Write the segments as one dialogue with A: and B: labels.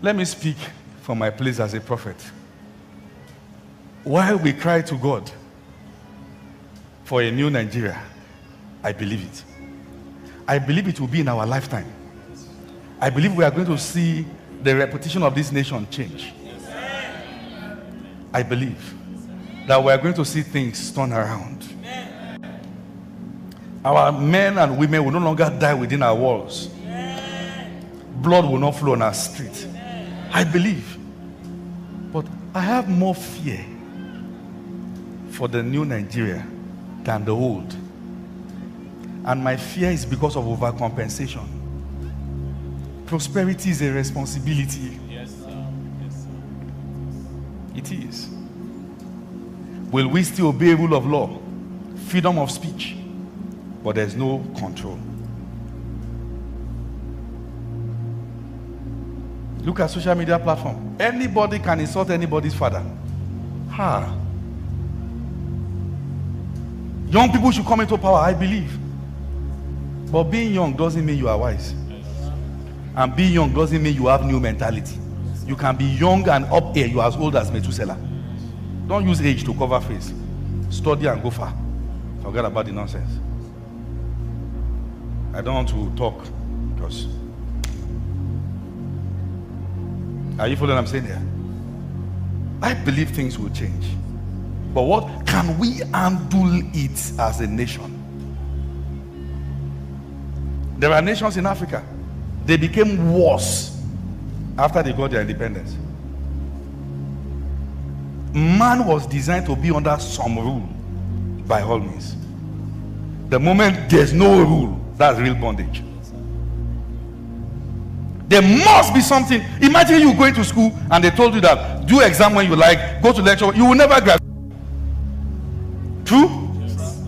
A: Let me speak from my place as a prophet. While we cry to God for a new Nigeria, I believe it. I believe it will be in our lifetime. I believe we are going to see the reputation of this nation change. I believe that we are going to see things turn around. Our men and women will no longer die within our walls. Blood will not flow on our street. I believe. But I have more fear for the new Nigeria than the old. And my fear is because of overcompensation. Prosperity is a responsibility.
B: Yes, sir. Yes, sir.
A: It is. Will we still obey rule of law, freedom of speech, but there's no control? Look at social media platform. Anybody can insult anybody's father. Young people should come into power, I believe. But being young doesn't mean you are wise. And being young doesn't mean you have new mentality. You can be young and up here, you are as old as Methuselah. Don't use age to cover face. Study and go far. Forget about the nonsense. I don't want to talk because... Are you following what I'm saying here? I believe things will change. But what can we handle it as a nation? There are nations in Africa. They became worse after they got their independence. Man was designed to be under some rule by all means. The moment there's no rule, that's real bondage. There must be something. Imagine you going to school and they told you that do exam when you like, go to lecture, you will never graduate. True? Yes.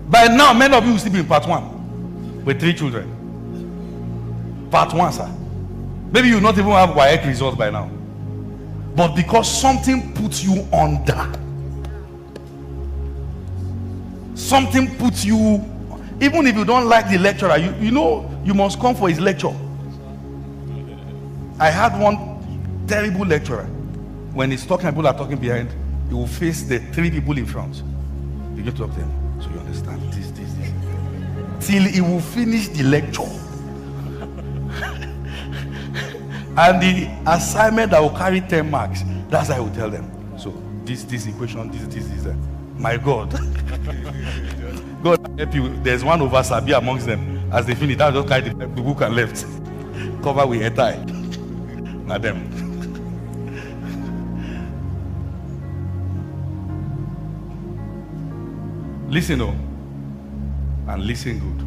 A: By now, many of you will still be in part 1 with 3 children. Part 1, sir. Maybe you not even have WAEC results by now. But because something puts you under. Something puts you, even if you don't like the lecturer, you know you must come for his lecture. I had one terrible lecturer. When he's talking, people are talking behind, he will face the 3 people in front. You get to talk to them. So you understand this. Till he will finish the lecture. And the assignment that will carry 10 marks, that's how I will tell them. So this equation, this that. My God. God help you. There's one over Sabi amongst them. As they finish, that just carry the book and left. Cover with a tie. Madam. Listen, oh, and listen good.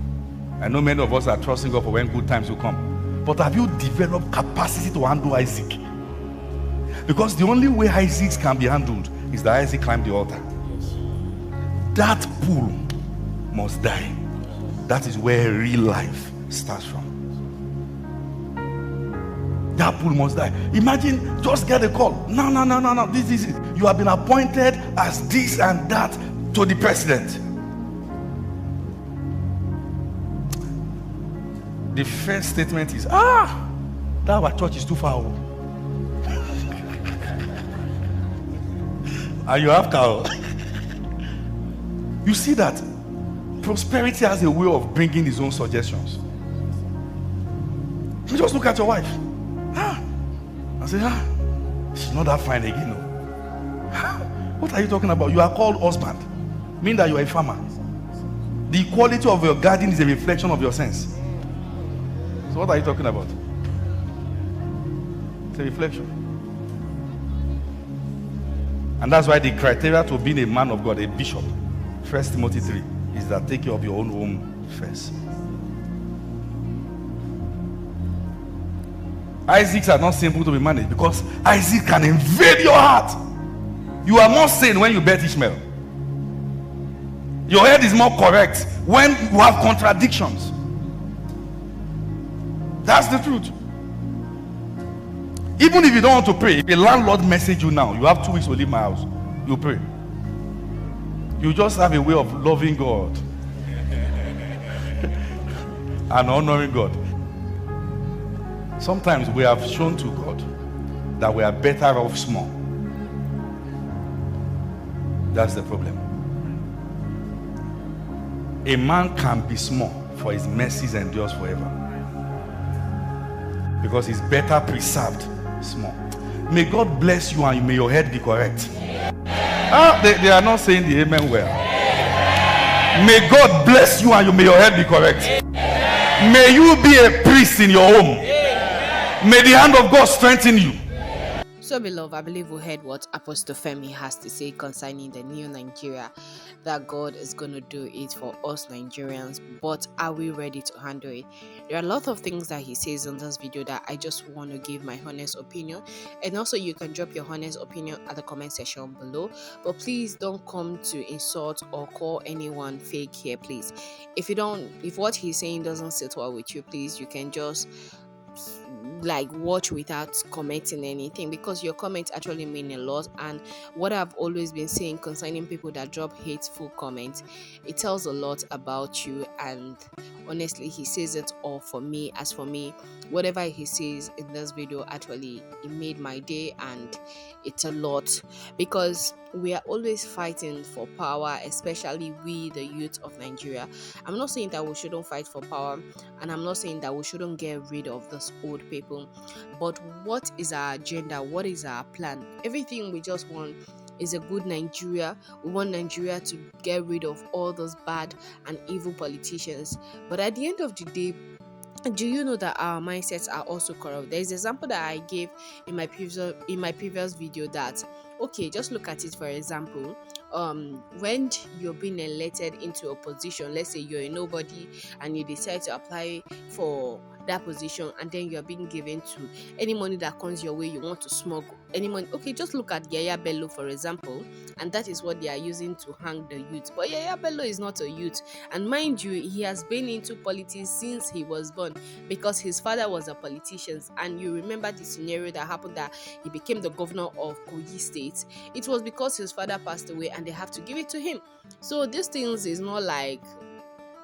A: I know many of us are trusting God for when good times will come. But have you developed capacity to handle Isaac? Because the only way Isaac can be handled is that Isaac climbed the altar. That bull must die. That is where real life starts from. That bull must die. Imagine just get a call. No. This is it. You have been appointed as this and that to the president. The first statement is, that our church is too far. And you have cow. You see that prosperity has a way of bringing his own suggestions. You just look at your wife. I say, she's not that fine again. No. What are you talking about? You are called husband, meaning that you are a farmer. The quality of your garden is a reflection of your sense. So what are you talking about? It's a reflection. And that's why the criteria to being a man of God, a bishop, 1 Timothy 3, is that take care of your own home first. Isaacs are not simple to be managed because Isaac can invade your heart. You are more sane when you bet Ishmael. Your head is more correct when you have contradictions. That's the truth. Even if you don't want to pray, if a landlord message you now, you have 2 weeks to leave my house, you pray. You just have a way of loving God and honoring God. Sometimes we have shown to God that we are better off small. That's the problem. A man can be small, for his mercies endures forever, because he's better preserved small. May God bless you and may your head be correct. They are not saying the amen well. May God bless you and may your head be correct. May you be a priest in your home. May the hand of God strengthen you.
B: So, beloved, I believe we heard what Apostle Femi has to say concerning the new Nigeria, that God is going to do it for us Nigerians, but are we ready to handle it? There are a lot of things that he says in this video that I just want to give my honest opinion, and also you can drop your honest opinion at the comment section below, but please don't come to insult or call anyone fake here, please. If what he's saying doesn't sit well with you, please, you can just watch without commenting anything, because your comments actually mean a lot. And what I've always been saying concerning people that drop hateful comments, it tells a lot about you. And honestly, he says it all for me. As for me, whatever he says in this video, actually it made my day, and it's a lot, because we are always fighting for power, especially we the youth of Nigeria. I'm not saying that we shouldn't fight for power, and I'm not saying that we shouldn't get rid of those old people, but what is our agenda? What is our plan? Everything we just want is a good Nigeria. We want Nigeria to get rid of all those bad and evil politicians, but at the end of the day, do you know that our mindsets are also corrupt? There is an example that I gave in my previous video, that okay, just look at it. For example, when you're being elected into a position, let's say you're a nobody and you decide to apply for that position, and then you're being given to any money that comes your way, you want to smuggle any money. Okay, just look at Yaya Bello, for example, and that is what they are using to hang the youth. But Yaya Bello is not a youth, and mind you, he has been into politics since he was born, because his father was a politician. And you remember the scenario that happened, that he became the governor of Kogi State. It was because his father passed away and they have to give it to him. So these things is not like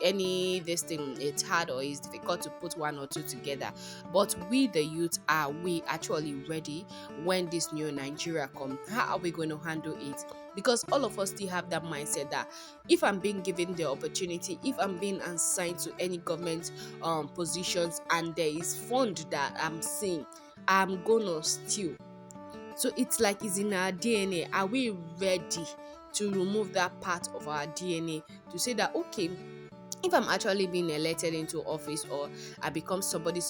B: this thing, it's hard or it's difficult to put one or two together. But we the youth, are we actually ready when this new Nigeria comes? How are we going to handle it? Because all of us still have that mindset that if I'm being given the opportunity, if I'm being assigned to any government positions, and there is fund that I'm seeing, I'm gonna steal. So it's like it's in our DNA. Are we ready to remove that part of our DNA to say that okay, if I'm actually being elected into office, or I become somebody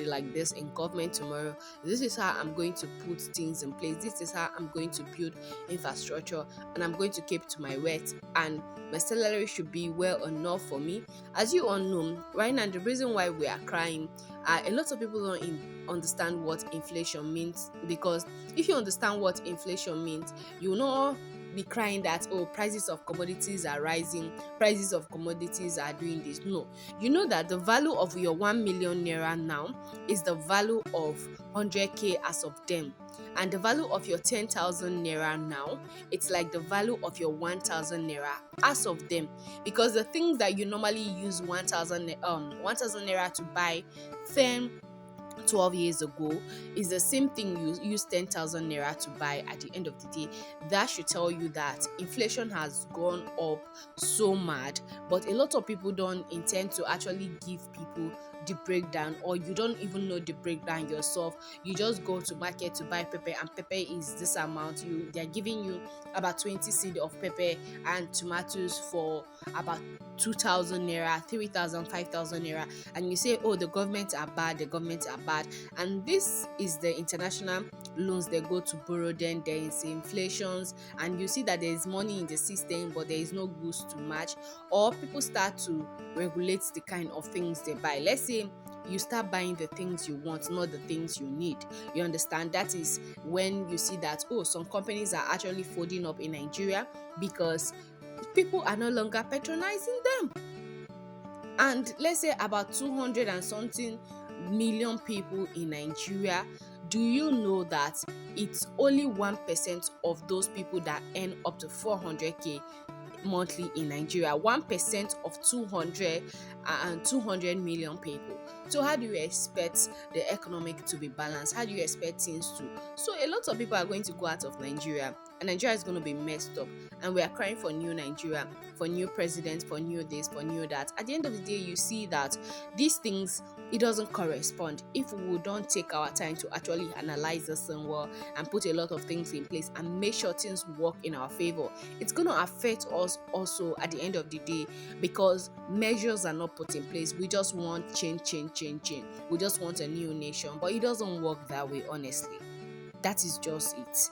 B: like this in government tomorrow, this is how I'm going to put things in place. This is how I'm going to build infrastructure, and I'm going to keep to my word, and my salary should be well enough for me. As you all know, right now, the reason why we are crying, a lot of people don't understand what inflation means, because if you understand what inflation means, you know, be crying that oh, prices of commodities are rising, prices of commodities are doing this. No, you know that the value of your 1 million naira now is the value of 100k as of then, and the value of your 10,000 naira now, it's like the value of your 1,000 naira as of then, because the things that you normally use 1,000 naira to buy 12 years ago is the same thing you use 10,000 naira to buy at the end of the day. That should tell you that inflation has gone up so mad, but a lot of people don't intend to actually give people the breakdown, or you don't even know the breakdown yourself. You just go to market to buy pepper, and pepper is this amount. They're giving you about 20 seed of pepper and tomatoes for about 2,000 naira, 3,000, 5,000 naira, and you say, oh, the government are bad, and this is the international loans they go to borrow. Then there is inflations, and you see that there is money in the system, but there is no goods to match, or people start to regulate the kind of things they buy. Let's say you start buying the things you want, not the things you need. You understand? That is when you see that oh, some companies are actually folding up in Nigeria because people are no longer patronizing them. And let's say about 200 and something million people in Nigeria. Do you know that it's only 1% of those people that earn up to 400k monthly in Nigeria, 1% of 200 million people. So how do you expect the economic to be balanced? How do you expect things to? So a lot of people are going to go out of Nigeria, and Nigeria is going to be messed up, and we are crying for new Nigeria, for new president, for new this, for new that. At the end of the day, you see that these things, it doesn't correspond if we don't take our time to actually analyze this thing well and put a lot of things in place and make sure things work in our favor. It's going to affect us also at the end of the day, because measures are not put in place. We just want change. We just want a new nation, but it doesn't work that way, honestly. That is just it.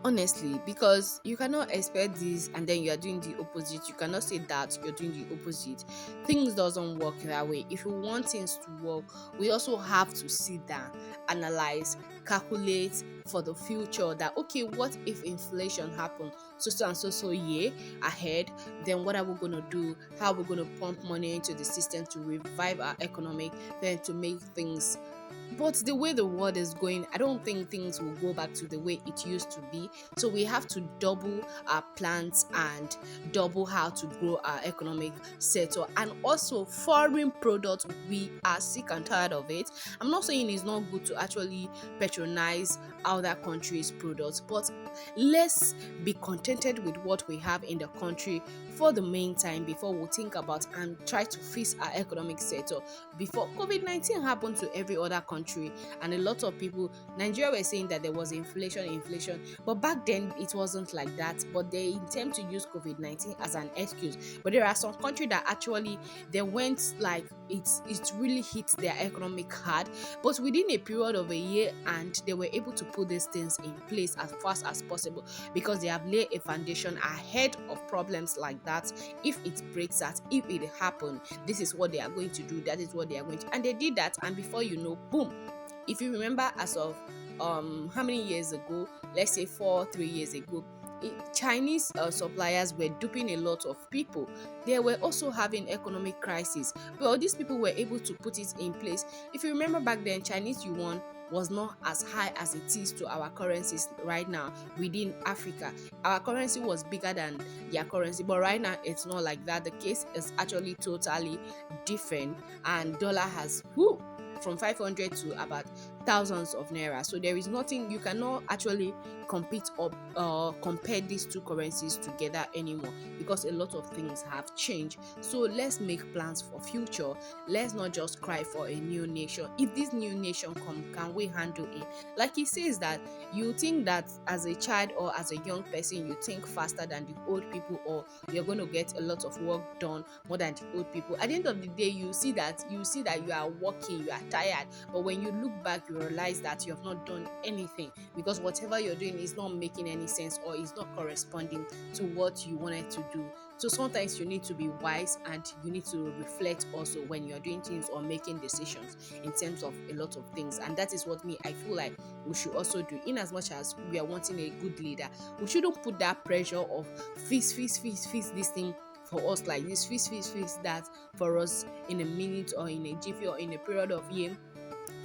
B: Honestly, because you cannot expect this and then you are doing the opposite. You cannot say that you're doing the opposite. Things doesn't work that way. If you want things to work, we also have to sit down, analyze, calculate for the future, that okay, what if inflation happens so year ahead? Then what are we going to do? How are we going to pump money into the system to revive our economy, then to make things? But the way the world is going, I don't think things will go back to the way it used to be. So we have to double our plans and double how to grow our economic sector. And also foreign products, we are sick and tired of it. I'm not saying it's not good to actually patronize other countries' products, but let's be contented with what we have in the country for the meantime before we think about and try to fix our economic sector. Before COVID-19 happened to every other country, and a lot of people, Nigeria were saying that there was inflation, but back then it wasn't like that. But they intend to use COVID-19 as an excuse. But there are some countries that actually they went like it really hit their economic hard, but within a period of a year, and they were able to put these things in place as fast as possible because they have laid a foundation ahead of problems like that. If it breaks out, if it happens, this is what they are going to do, that is what they are going to, and they did that, and before you know, boom. If you remember, as of how many years ago, let's say 3 years ago, Chinese suppliers were duping a lot of people. They were also having economic crisis, but these people were able to put it in place. If you remember back then, Chinese yuan was not as high as it is to our currencies right now within Africa. Our currency was bigger than their currency, but right now it's not like that. The case is actually totally different, and dollar has from 500 to about thousands of naira. So there is nothing, you cannot actually compete or compare these two currencies together anymore, because a lot of things have changed. So let's make plans for future. Let's not just cry for a new nation. If this new nation come, can we handle it? Like he says that you think that as a child or as a young person you think faster than the old people, or you're going to get a lot of work done more than the old people. At the end of the day, you see that you are working, you are tired, but when you look back, you realize that you have not done anything, because whatever you're doing is not making any sense or is not corresponding to what you wanted to do. So sometimes you need to be wise, and you need to reflect also when you're doing things or making decisions in terms of a lot of things. And that is what I feel like we should also do. In as much as we are wanting a good leader, we shouldn't put that pressure of fix this thing for us like this, fix that for us in a minute or in a jiffy or in a period of year.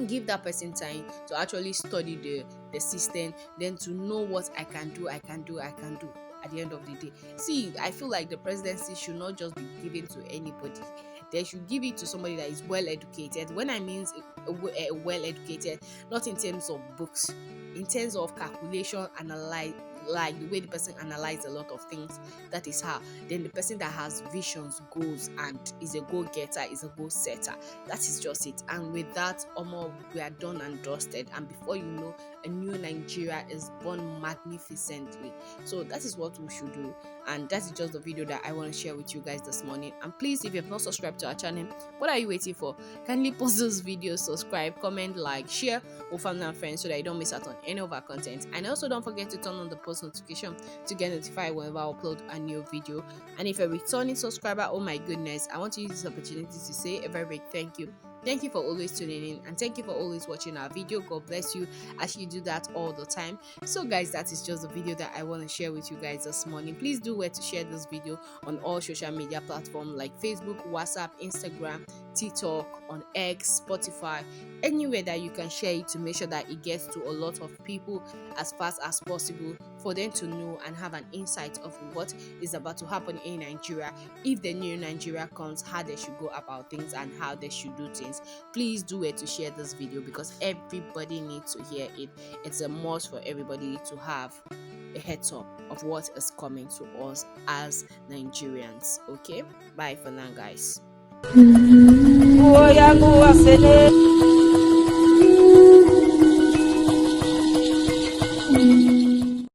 B: Give that person time to actually study the system, then to know what I can do at the end of the day. See, I feel like the presidency should not just be given to anybody. They should give it to somebody that is well educated. When I mean well educated, not in terms of books, in terms of calculation, analyze, like the way the person analyzes a lot of things. That is how. Then the person that has visions, goals, and is a go-getter, is a goal-setter. That is just it. And with that, we are done and dusted. And before you know, a new Nigeria is born magnificently. So that is what we should do. And that is just the video that I want to share with you guys this morning. And please, if you have not subscribed to our channel, what are you waiting for? Kindly post those videos, subscribe, comment, like, share with family and friends so that you don't miss out on any of our content. And also don't forget to turn on the post notification to get notified whenever I upload a new video. And if you're a returning subscriber, oh my goodness, I want to use this opportunity to say a very big thank you. Thank you for always tuning in, and thank you for always watching our video. God bless you as you do that all the time. So guys, that is just the video that I want to share with you guys this morning. Please do where to share this video on all social media platforms like Facebook, WhatsApp, Instagram, TikTok, on X, Spotify, anywhere that you can share it to make sure that it gets to a lot of people as fast as possible, for them to know and have an insight of what is about to happen in Nigeria. If the new Nigeria comes, how they should go about things and how they should do things. Please do it to share this video because everybody needs to hear it. It's a must for everybody to have a heads up of what is coming to us as Nigerians. Okay, bye for now, guys.